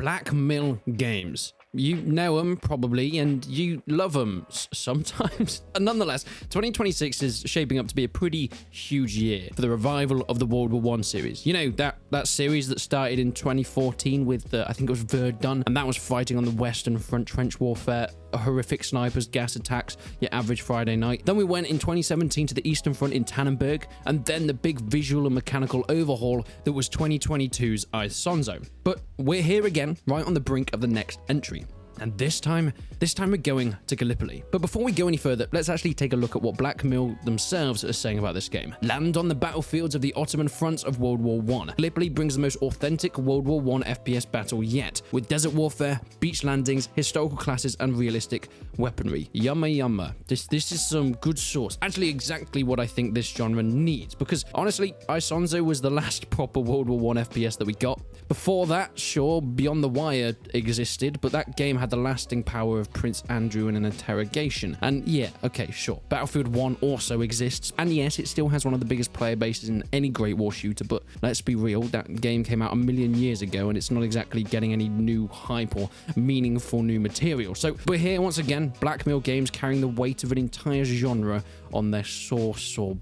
Blackmill games. You know them probably, and you love them sometimes. And nonetheless, 2026 is shaping up to be a pretty huge year for the revival of the World War I series. You know, that series that started in 2014 with, I think it was Verdun, and that was fighting on the Western Front, trench warfare, horrific snipers, gas attacks, your average Friday night. Then we went in 2017 to the Eastern Front in Tannenberg, and then the big visual and mechanical overhaul that was 2022's Isonzo. But we're here again, right on the brink of the next entry. And this time we're going to Gallipoli. But before we go any further, let's actually take a look at what Blackmill themselves are saying about this game. Land on the battlefields of the Ottoman fronts of World War I. Gallipoli brings the most authentic World War I FPS battle yet, with desert warfare, beach landings, historical classes, and realistic weaponry. Yumma yumma. This is some good sauce. Actually, exactly what I think this genre needs, because honestly, Isonzo was the last proper World War I FPS that we got. Before that, sure, Beyond the Wire existed, but that game had the lasting power of Prince Andrew in an interrogation. And yeah, okay, sure. Battlefield 1 also exists, and yes, it still has one of the biggest player bases in any Great War shooter, but let's be real, that game came out a million years ago, and it's not exactly getting any new hype or meaningful new material. So we're here once again, Blackmill Games carrying the weight of an entire genre on their sore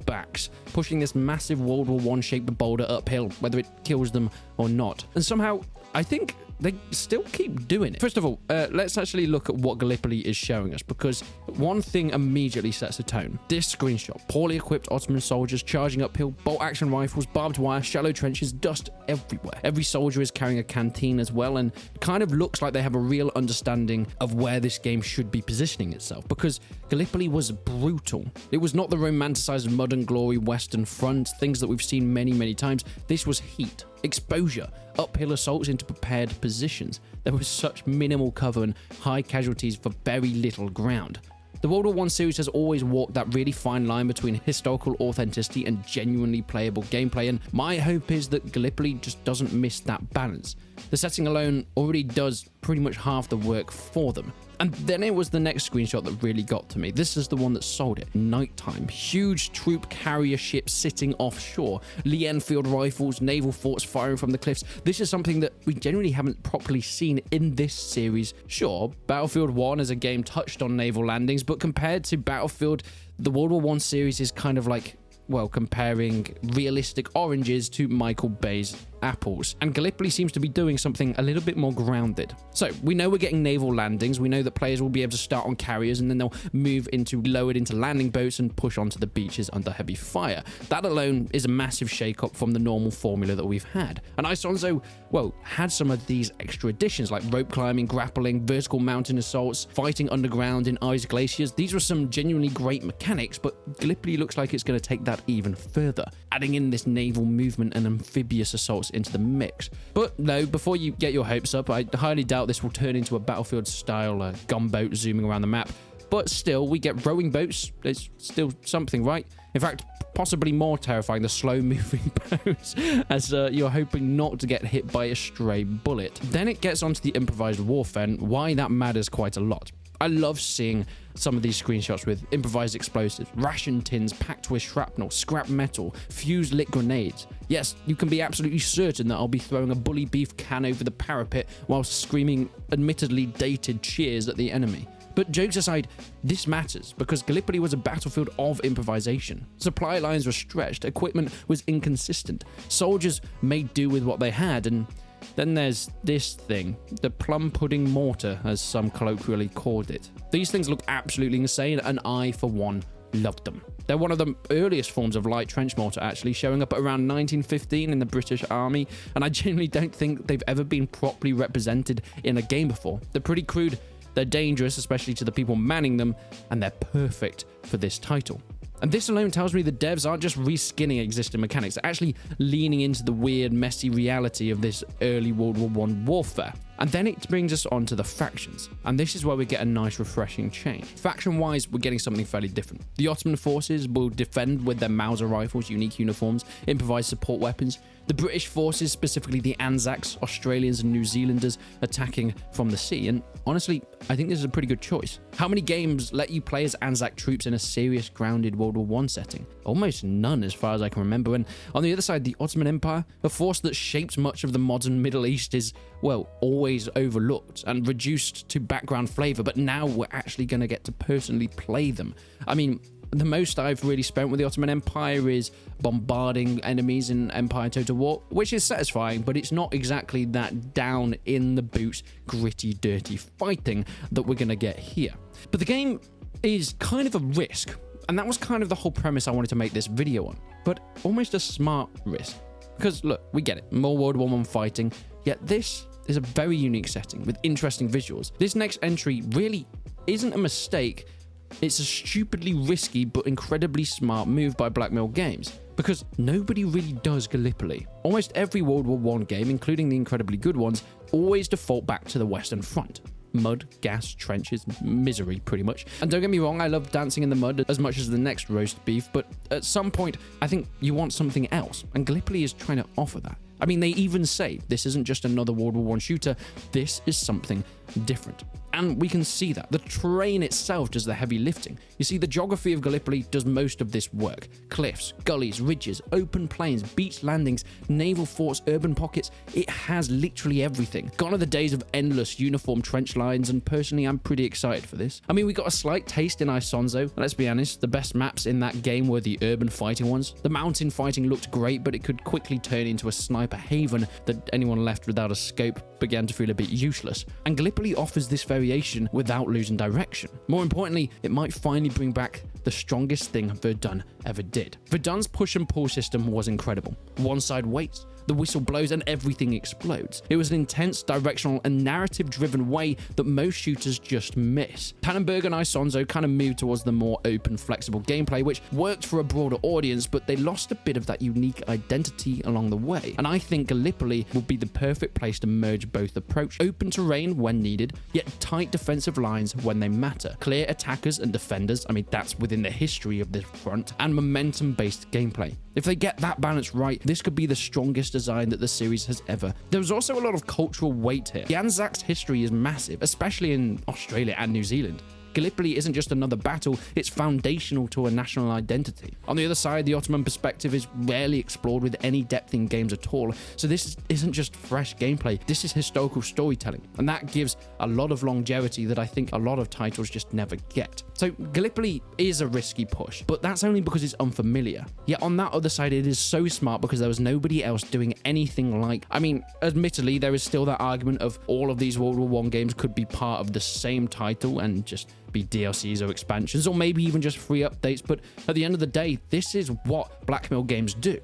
backs, pushing this massive World War I shaped boulder uphill, whether it kills them or not. And somehow, I think they still keep doing it. First of all, let's actually look at what Gallipoli is showing us, because one thing immediately sets a tone. This screenshot: poorly equipped Ottoman soldiers charging uphill, bolt action rifles, barbed wire, shallow trenches, dust everywhere. Every soldier is carrying a canteen as well, and kind of looks like they have a real understanding of where this game should be positioning itself, because Gallipoli was brutal. It was not the romanticized mud and glory Western Front, things that we've seen many times. This was heat, exposure, uphill assaults into prepared positions. There was such minimal cover and high casualties for very little ground. The World War I series has always walked that really fine line between historical authenticity and genuinely playable gameplay, and my hope is that Gallipoli just doesn't miss that balance. The setting alone already does pretty much half the work for them. And then it was the next screenshot that really got to me. This is the one that sold it. Nighttime. Huge troop carrier ships sitting offshore. Lee Enfield rifles, naval forts firing from the cliffs. This is something that we generally haven't properly seen in this series. Sure, Battlefield 1 as a game touched on naval landings, but compared to Battlefield, the World War I series is kind of like, well, comparing realistic oranges to Michael Bay's apples. And Gallipoli seems to be doing something a little bit more grounded. So we know we're getting naval landings. We know that players will be able to start on carriers, and then they'll move lowered into landing boats and push onto the beaches under heavy fire. That alone is a massive shake-up from the normal formula that we've had. And Isonzo, well, had some of these extra additions like rope climbing, grappling, vertical mountain assaults, fighting underground in ice glaciers. These were some genuinely great mechanics, but Gallipoli looks like it's going to take that even further, adding in this naval movement and amphibious assaults into the mix. But no, before you get your hopes up, I highly doubt this will turn into a Battlefield style gunboat zooming around the map. But still, we get rowing boats. It's still something, right? In fact, possibly more terrifying, the slow moving boats, as you're hoping not to get hit by a stray bullet. Then it gets onto the improvised warfare, and why that matters quite a lot. I love seeing some of these screenshots with improvised explosives, ration tins packed with shrapnel, scrap metal, fused lit grenades. Yes, you can be absolutely certain that I'll be throwing a bully beef can over the parapet while screaming admittedly dated cheers at the enemy. But jokes aside, this matters because Gallipoli was a battlefield of improvisation. Supply lines were stretched, equipment was inconsistent, soldiers made do with what they had, and then there's this thing, the plum pudding mortar, as some colloquially called it. These things look absolutely insane, and I, for one, loved them. They're one of the earliest forms of light trench mortar, actually, showing up around 1915 in the British Army, and I genuinely don't think they've ever been properly represented in a game before. They're pretty crude, they're dangerous, especially to the people manning them, and they're perfect for this title. And this alone tells me the devs aren't just reskinning existing mechanics, they're actually leaning into the weird, messy reality of this early World War I warfare. And then it brings us on to the factions. And this is where we get a nice, refreshing change. Faction-wise, we're getting something fairly different. The Ottoman forces will defend with their Mauser rifles, unique uniforms, improvised support weapons. The British forces, specifically the Anzacs, Australians and New Zealanders, attacking from the sea. And honestly, I think this is a pretty good choice. How many games let you play as Anzac troops in a serious, grounded World War I setting? Almost none, as far as I can remember. And on the other side, the Ottoman Empire, a force that shaped much of the modern Middle East, is, well, always always overlooked and reduced to background flavor, but now we're actually going to get to personally play them. I mean, the most I've really spent with the Ottoman Empire is bombarding enemies in Empire Total War, which is satisfying, but it's not exactly that down in the boots, gritty, dirty fighting that we're going to get here. But the game is kind of a risk, and that was kind of the whole premise I wanted to make this video on, but almost a smart risk. Because look, we get it, more World War I fighting, yet this is a very unique setting with interesting visuals. This next entry really isn't a mistake. It's a stupidly risky but incredibly smart move by Blackmill Games, because nobody really does Gallipoli. Almost every World War I game, including the incredibly good ones, always default back to the Western Front. Mud, gas, trenches, misery, pretty much. And don't get me wrong, I love dancing in the mud as much as the next roast beef, but at some point, I think you want something else, and Gallipoli is trying to offer that. I mean, they even say this isn't just another World War I shooter, this is something different. And we can see that. The terrain itself does the heavy lifting. You see, the geography of Gallipoli does most of this work. Cliffs, gullies, ridges, open plains, beach landings, naval forts, urban pockets. It has literally everything. Gone are the days of endless uniform trench lines, and personally, I'm pretty excited for this. I mean, we got a slight taste in Isonzo. Let's be honest, the best maps in that game were the urban fighting ones. The mountain fighting looked great, but it could quickly turn into a sniper haven that anyone left without a scope began to feel a bit useless. And Gallipoli offers this variation without losing direction. More importantly, it might finally bring back the strongest thing Verdun ever did. Verdun's push and pull system was incredible. One side waits, the whistle blows, and everything explodes. It was an intense, directional, and narrative-driven way that most shooters just miss. Tannenberg and Isonzo kind of moved towards the more open, flexible gameplay, which worked for a broader audience, but they lost a bit of that unique identity along the way. And I think Gallipoli will be the perfect place to merge both approach, open terrain when needed, yet tight defensive lines when they matter, clear attackers and defenders, I mean that's within the history of this front, and momentum-based gameplay. If they get that balance right, this could be the strongest design that the series has ever. There's also a lot of cultural weight here. The Anzacs history is massive, especially in Australia and New Zealand. Gallipoli isn't just another battle, it's foundational to a national identity. On the other side, the Ottoman perspective is rarely explored with any depth in games at all, so this isn't just fresh gameplay, this is historical storytelling, and that gives a lot of longevity that I think a lot of titles just never get. So Gallipoli is a risky push, but that's only because it's unfamiliar. Yet on that other side, it is so smart because there was nobody else doing anything like. I mean, admittedly, there is still that argument of all of these World War I games could be part of the same title and just be DLCs or expansions, or maybe even just free updates, but at the end of the day, this is what Blackmill Games do.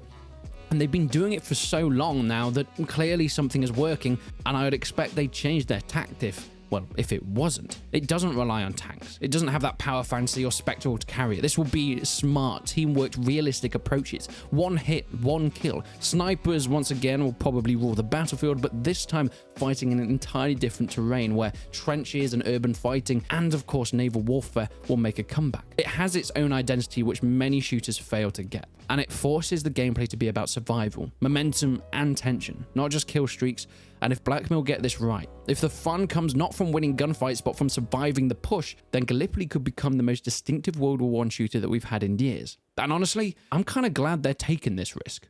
And they've been doing it for so long now that clearly something is working, and I would expect they'd change their tactic. Well, if it wasn't. It doesn't rely on tanks. It doesn't have that power fantasy or spectacle to carry it. This will be smart, teamworked, realistic approaches. One hit, one kill. Snipers, once again, will probably rule the battlefield, but this time fighting in an entirely different terrain where trenches and urban fighting, and of course naval warfare, will make a comeback. It has its own identity which many shooters fail to get, and it forces the gameplay to be about survival, momentum, and tension, not just kill streaks. And if Blackmill get this right, if the fun comes not from winning gunfights but from surviving the push, then Gallipoli could become the most distinctive World War I shooter that we've had in years. And honestly, I'm kind of glad they're taking this risk.